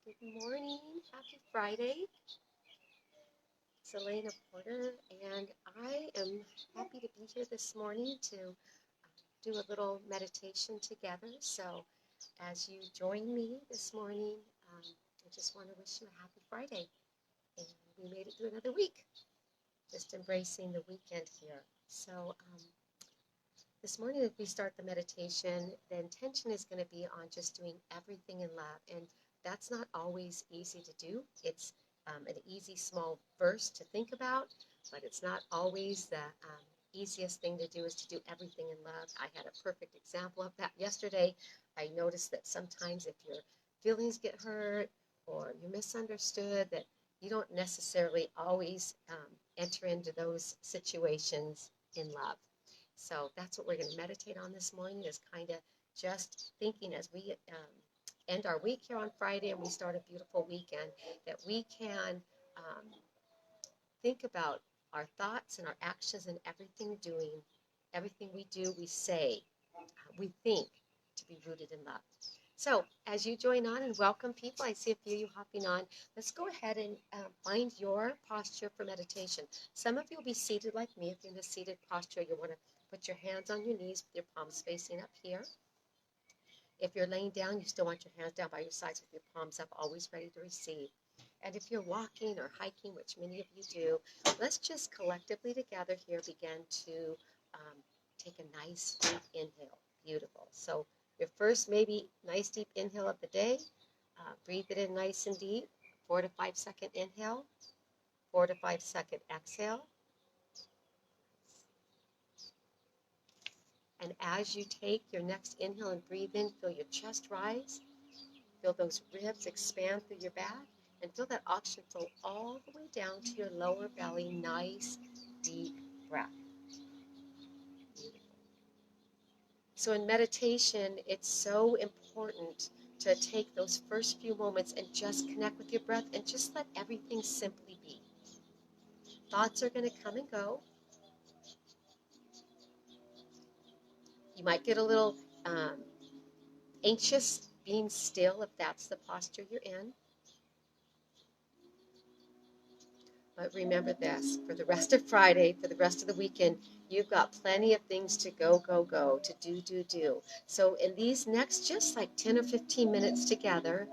Good morning. Happy Friday. It's Elena Porter, and I am happy to be here this morning to do a little meditation together. So, as you join me this morning, I just want to wish you a happy Friday. And we made it through another week, just embracing the weekend here. So, this morning, as we start the meditation, the intention is going to be on just doing everything in love. And that's not always easy to do. It's an easy, small verse to think about, but it's not always the easiest thing to do is to do everything in love. I had a perfect example of that yesterday. I noticed that sometimes if your feelings get hurt or you're misunderstood, that you don't necessarily always enter into those situations in love. So that's what we're going to meditate on this morning, is kind of just thinking as we end our week here on Friday and we start a beautiful weekend, that we can think about our thoughts and our actions and everything we do, we say, we think, to be rooted in love. So as you join on, and welcome people, I see a few of you hopping on, let's go ahead and find your posture for meditation. Some of you will be seated like me. If you're in a seated posture, you want to put your hands on your knees with your palms facing up here. If you're laying down, you still want your hands down by your sides with your palms up, always ready to receive. And if you're walking or hiking, which many of you do, let's just collectively together here begin to take a nice deep inhale. Beautiful. So your first maybe nice deep inhale of the day. Breathe it in nice and deep. 4 to 5 second inhale. 4 to 5 second exhale. And as you take your next inhale and breathe in, feel your chest rise. Feel those ribs expand through your back. And feel that oxygen flow all the way down to your lower belly. Nice, deep breath. Beautiful. So in meditation, it's so important to take those first few moments and just connect with your breath and just let everything simply be. Thoughts are going to come and go. You might get a little anxious being still if that's the posture you're in. But remember this, for the rest of Friday, for the rest of the weekend, you've got plenty of things to go, to do. So in these next just like 10 or 15 minutes together,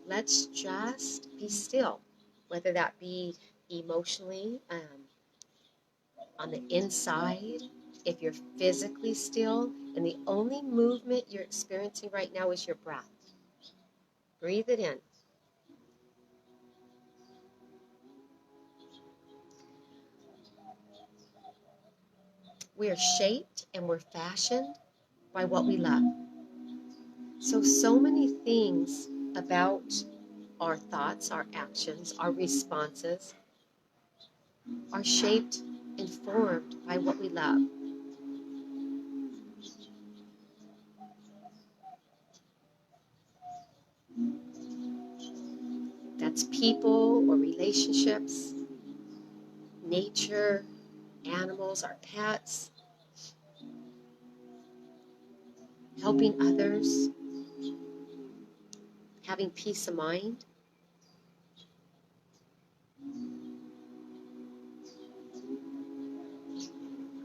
let's just be still, whether that be emotionally, on the inside, if you're physically still, and the only movement you're experiencing right now is your breath. Breathe it in. We are shaped and we're fashioned by what we love. So many things about our thoughts, our actions, our responses are shaped and formed by what we love. That's people or relationships, nature, animals, our pets, helping others, having peace of mind.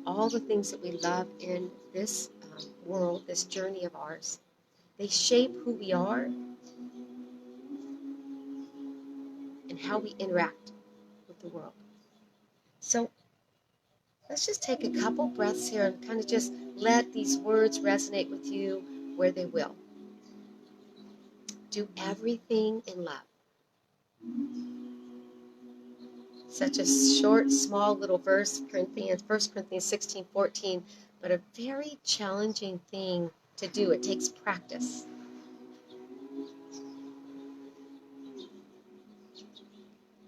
All the things that we love in this world, this journey of ours, they shape who we are and how we interact with the world. So let's just take a couple breaths here and kind of just let these words resonate with you where they will. Do everything in love. Such a short, small little verse, 1 Corinthians 16:14, but a very challenging thing to do. It takes practice.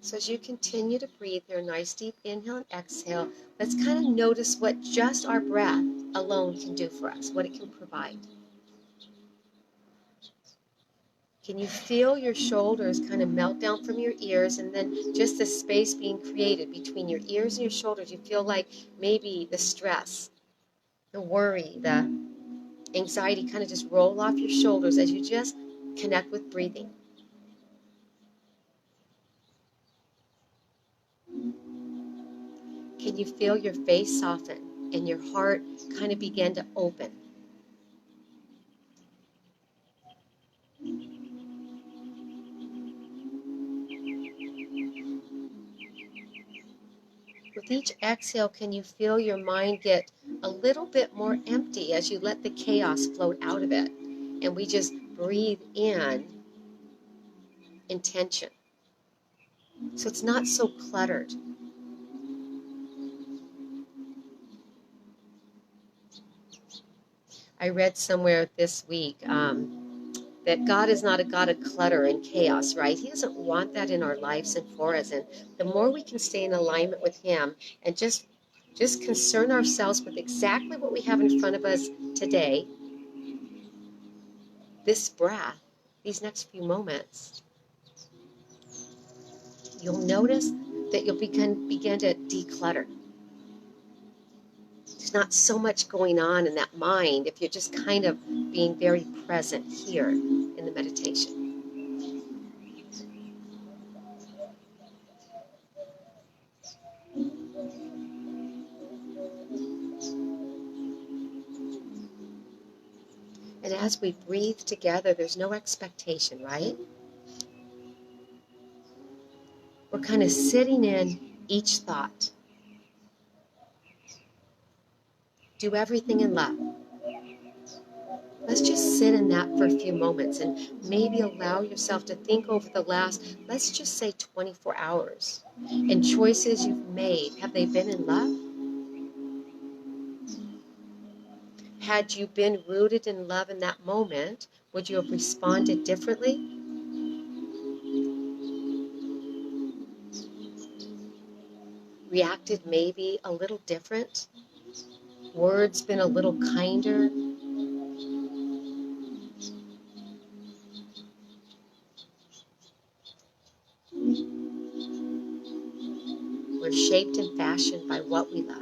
So as you continue to breathe your nice deep inhale and exhale, let's kind of notice what just our breath alone can do for us, what it can provide. Can you feel your shoulders kind of melt down from your ears, and then just the space being created between your ears and your shoulders? You feel like maybe the stress, the worry, the anxiety kind of just roll off your shoulders as you just connect with breathing. Can you feel your face soften and your heart kind of begin to open? With each exhale, can you feel your mind get a little bit more empty as you let the chaos float out of it? And we just breathe in intention. So it's not so cluttered. I read somewhere this week that God is not a God of clutter and chaos, right? He doesn't want that in our lives and for us. And the more we can stay in alignment with Him and just concern ourselves with exactly what we have in front of us today, this breath, these next few moments, you'll notice that you'll begin to declutter. There's not so much going on in that mind if you're just kind of being very present here in the meditation. And as we breathe together, there's no expectation, right? We're kind of sitting in each thought. Do everything in love. Let's just sit in that for a few moments and maybe allow yourself to think over the last, let's just say 24 hours. And choices you've made, have they been in love? Had you been rooted in love in that moment, would you have responded differently? Reacted maybe a little different? Words been a little kinder? We're shaped and fashioned by what we love.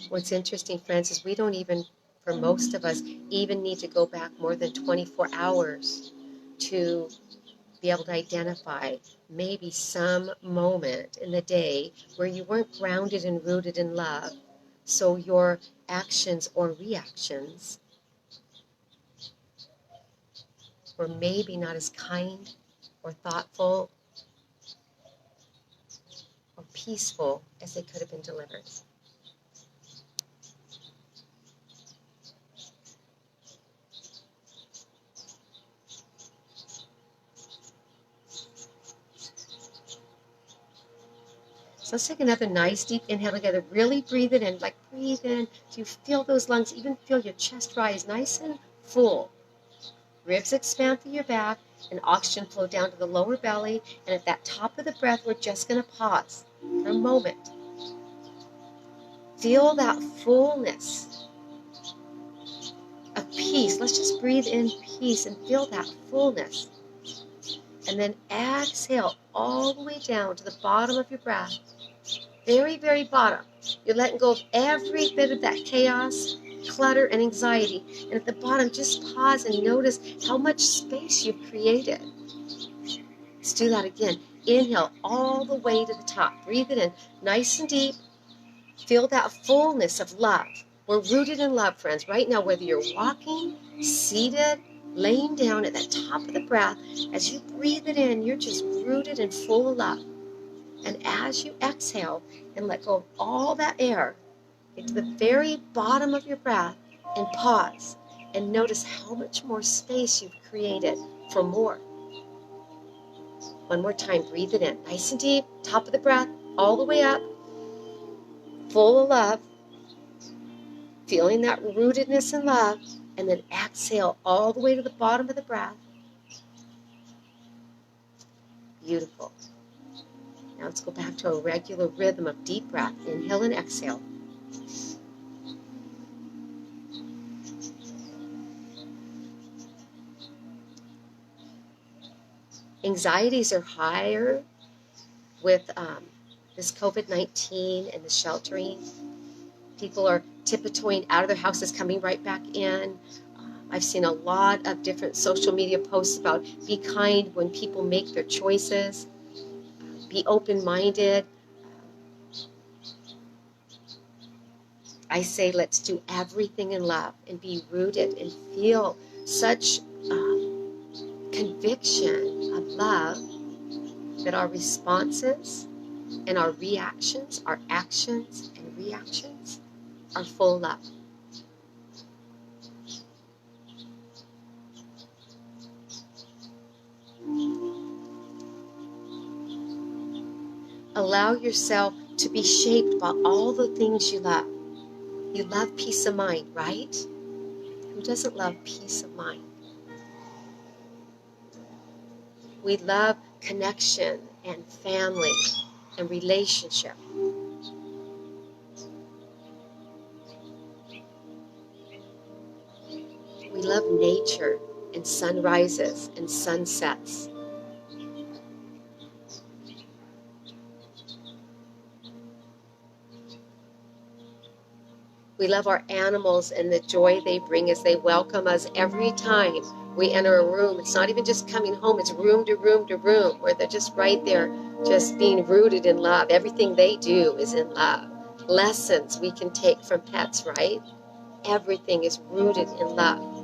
What's interesting, friends, is we don't even, for most of us, even need to go back more than 24 hours to be able to identify maybe some moment in the day where you weren't grounded and rooted in love, so your actions or reactions were maybe not as kind or thoughtful or peaceful as they could have been delivered. So let's take another nice deep inhale together. Really breathe it in, like breathe in. So you feel those lungs, even feel your chest rise nice and full. Ribs expand through your back and oxygen flow down to the lower belly. And at that top of the breath, we're just going to pause for a moment. Feel that fullness of peace. Let's just breathe in peace and feel that fullness. And then exhale all the way down to the bottom of your breath. Very, very bottom. You're letting go of every bit of that chaos, clutter, and anxiety. And at the bottom, just pause and notice how much space you've created. Let's do that again. Inhale all the way to the top. Breathe it in nice and deep. Feel that fullness of love. We're rooted in love, friends. Right now, whether you're walking, seated, laying down at the top of the breath, as you breathe it in, you're just rooted and full of love. And as you exhale and let go of all that air, get to the very bottom of your breath and pause and notice how much more space you've created for more. One more time, breathe it in. Nice and deep, top of the breath, all the way up, full of love, feeling that rootedness in love, and then exhale all the way to the bottom of the breath. Beautiful. Now let's go back to a regular rhythm of deep breath. Inhale and exhale. Anxieties are higher with this COVID-19 and the sheltering. People are tiptoeing out of their houses, coming right back in. I've seen a lot of different social media posts about be kind when people make their choices, be open-minded. I say let's do everything in love and be rooted and feel such conviction of love that our responses and our reactions, our actions and reactions are full of love. Allow yourself to be shaped by all the things you love. You love peace of mind, right? Who doesn't love peace of mind? We love connection and family and relationship. We love nature and sunrises and sunsets. We love our animals and the joy they bring as they welcome us every time we enter a room. It's not even just coming home, it's room to room to room, where they're just right there, just being rooted in love. Everything they do is in love. Lessons we can take from pets, right? Everything is rooted in love.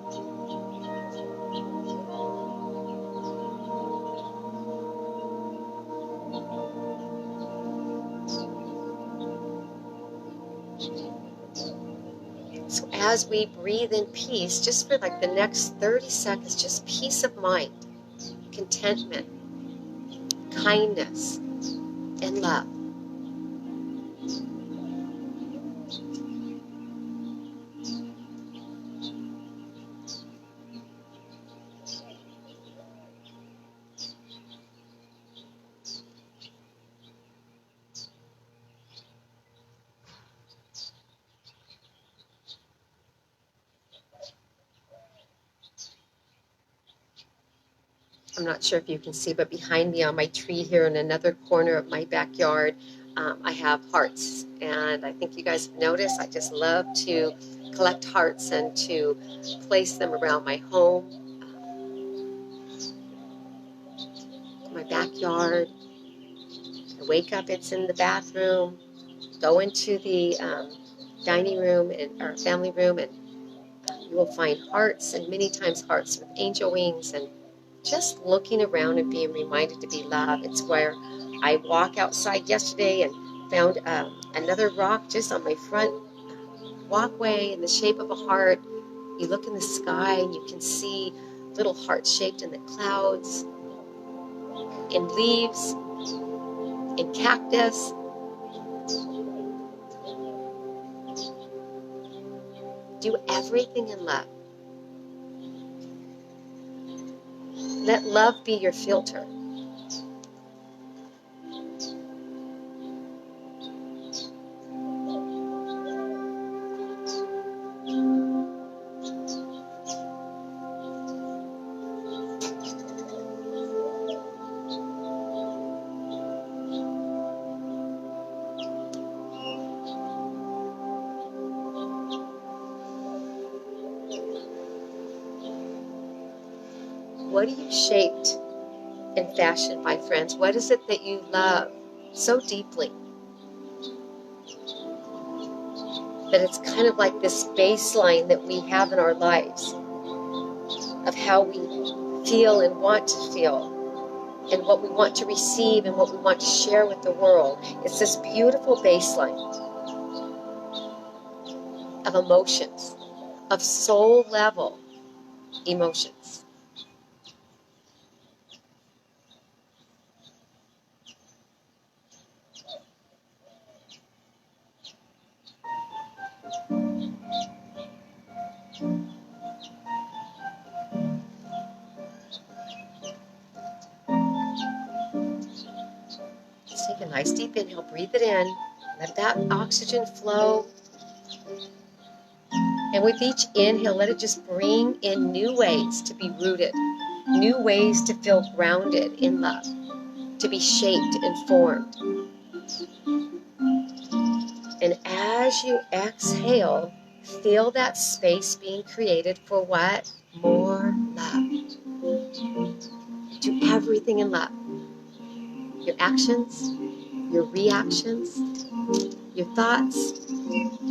So as we breathe in peace, just for like the next 30 seconds, just peace of mind, contentment, kindness, and love. I'm not sure if you can see, but behind me on my tree here in another corner of my backyard, I have hearts. And I think you guys have noticed, I just love to collect hearts and to place them around my home, my backyard. I wake up, it's in the bathroom, go into the dining room or family room, and you will find hearts, and many times hearts with angel wings, and just looking around and being reminded to be loved. It's where I walk outside yesterday and found another rock just on my front walkway in the shape of a heart. You look in the sky and you can see little hearts shaped in the clouds, in leaves, in cactus. Do everything in love. Let love be your filter. What are you shaped and fashioned by, friends? What is it that you love so deeply that it's kind of like this baseline that we have in our lives of how we feel and want to feel and what we want to receive and what we want to share with the world? It's this beautiful baseline of emotions, of soul level emotions. Just take a nice deep inhale, breathe it in, let that oxygen flow. And with each inhale, let it just bring in new ways to be rooted new ways to feel grounded in love, to be shaped and formed. And as you exhale, feel that space being created for what? More love. Do everything in love. Your actions, your reactions, your thoughts,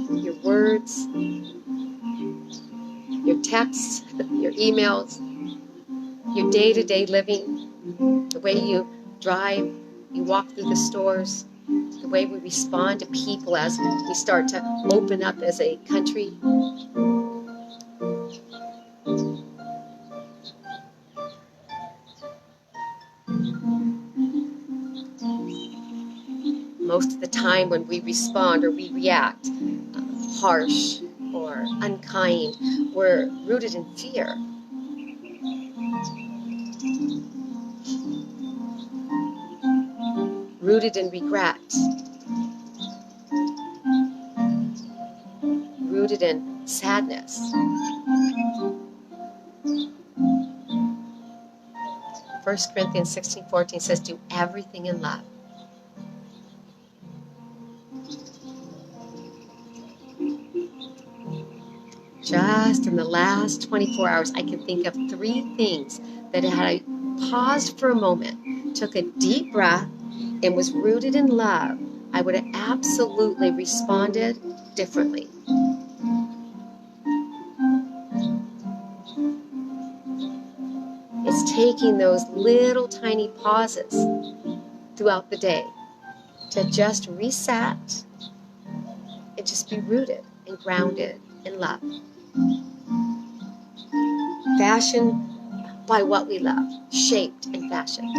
your words, your texts, your emails, your day-to-day living, the way you drive, you walk through the stores, the way we respond to people as we start to open up as a country. Most of the time when we respond or we react harsh or unkind, we're rooted in fear. Rooted in regret. Rooted in sadness. 1 Corinthians 16:14 says, do everything in love. Just in the last 24 hours, I can think of 3 things that had I paused for a moment, took a deep breath, and was rooted in love, I would have absolutely responded differently. It's taking those little tiny pauses throughout the day to just reset and just be rooted and grounded in love. Fashioned by what we love, shaped and fashioned.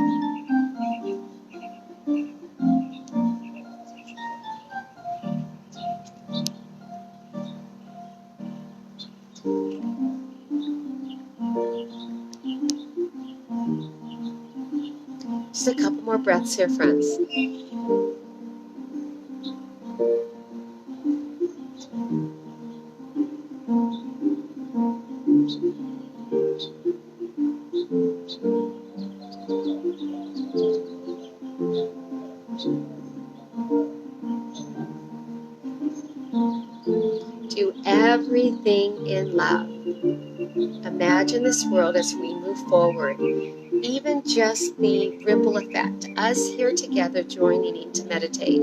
Just a couple more breaths here, friends. Do everything in love. Imagine this world as we move forward. Even just the ripple effect, us here together joining in to meditate.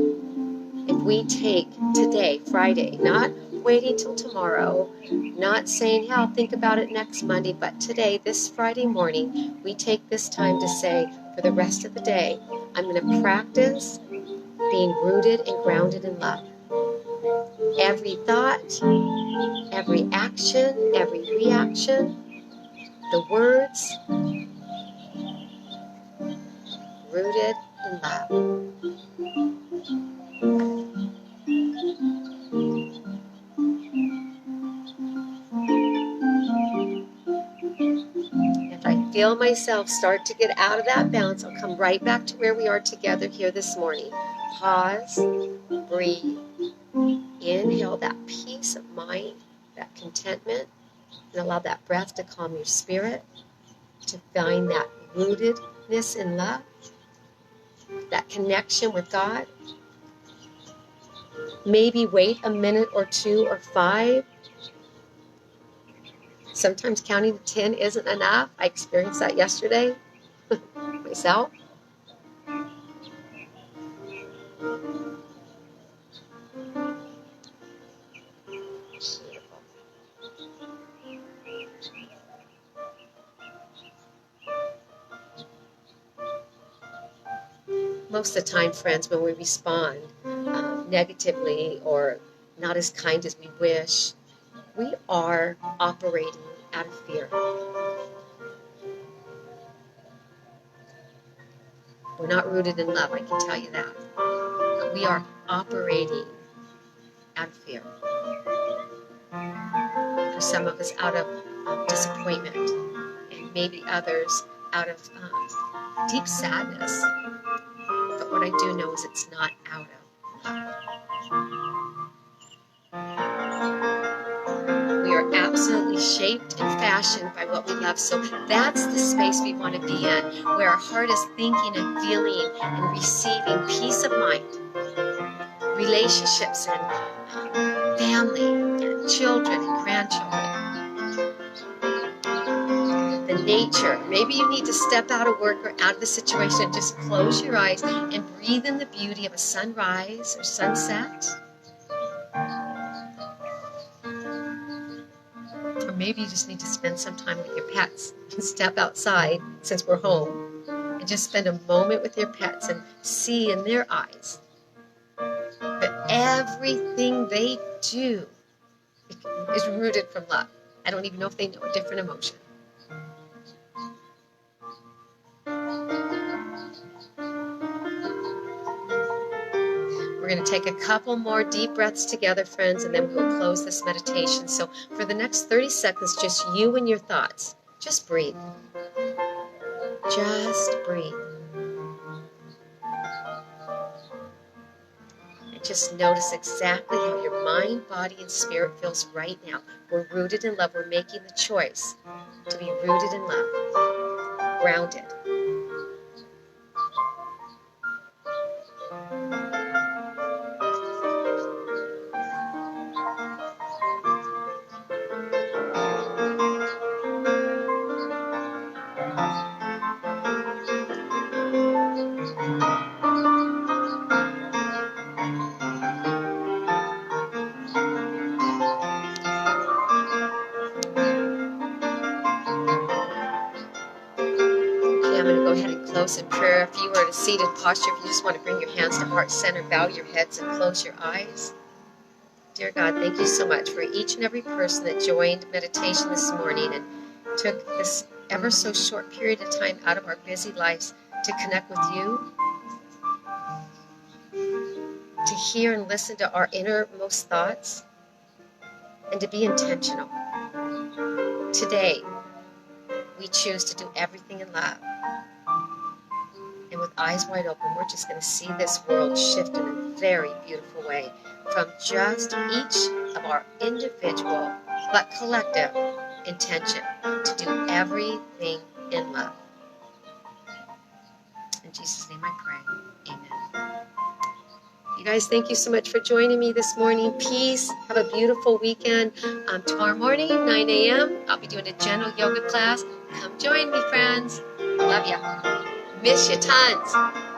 If we take today, Friday, not waiting till tomorrow, not saying, yeah, I'll think about it next Monday, but today, this Friday morning, we take this time to say, for the rest of the day, I'm going to practice being rooted and grounded in love. Every thought, every action, every reaction, the words, rooted in love. If I feel myself start to get out of that balance, I'll come right back to where we are together here this morning. Pause, breathe, inhale that peace of mind, that contentment, and allow that breath to calm your spirit, to find that rootedness in love, that connection with God. Maybe wait a minute or 2 or 5. Sometimes counting to 10 isn't enough. I experienced that yesterday myself. Most of the time, friends, when we respond negatively or not as kind as we wish, we are operating out of fear. We're not rooted in love, I can tell you that. But we are operating out of fear. For some of us, out of disappointment, and maybe others out of deep sadness. But what I do know is it's not out of love. We are absolutely shaped and fashioned by what we love. So that's the space we want to be in, where our heart is thinking and feeling and receiving peace of mind, relationships and family and children and grandchildren. The nature. Maybe you need to step out of work or out of the situation. Just close your eyes and breathe in the beauty of a sunrise or sunset. Or maybe you just need to spend some time with your pets and step outside since we're home and just spend a moment with your pets and see in their eyes that everything they do is rooted from love. I don't even know if they know a different emotion. We're going to take a couple more deep breaths together, friends, and then we will close this meditation. So for the next 30 seconds, just you and your thoughts. Just breathe. Just breathe. And just notice exactly how your mind, body, and spirit feels right now. We're rooted in love. We're making the choice to be rooted in love, grounded. I'm going to go ahead and close in prayer. If you are in a seated posture, if you just want to bring your hands to heart center, bow your heads and close your eyes. Dear God, thank you so much for each and every person that joined meditation this morning and took this ever so short period of time out of our busy lives to connect with you, to hear and listen to our innermost thoughts, and to be intentional. Today, we choose to do everything in love. And with eyes wide open, we're just going to see this world shift in a very beautiful way from just each of our individual but collective intention to do everything in love. In Jesus' name I pray. Amen. You guys, thank you so much for joining me this morning. Peace. Have a beautiful weekend. Tomorrow morning, 9 a.m., I'll be doing a gentle yoga class. Come join me, friends. Love ya. Miss you tons.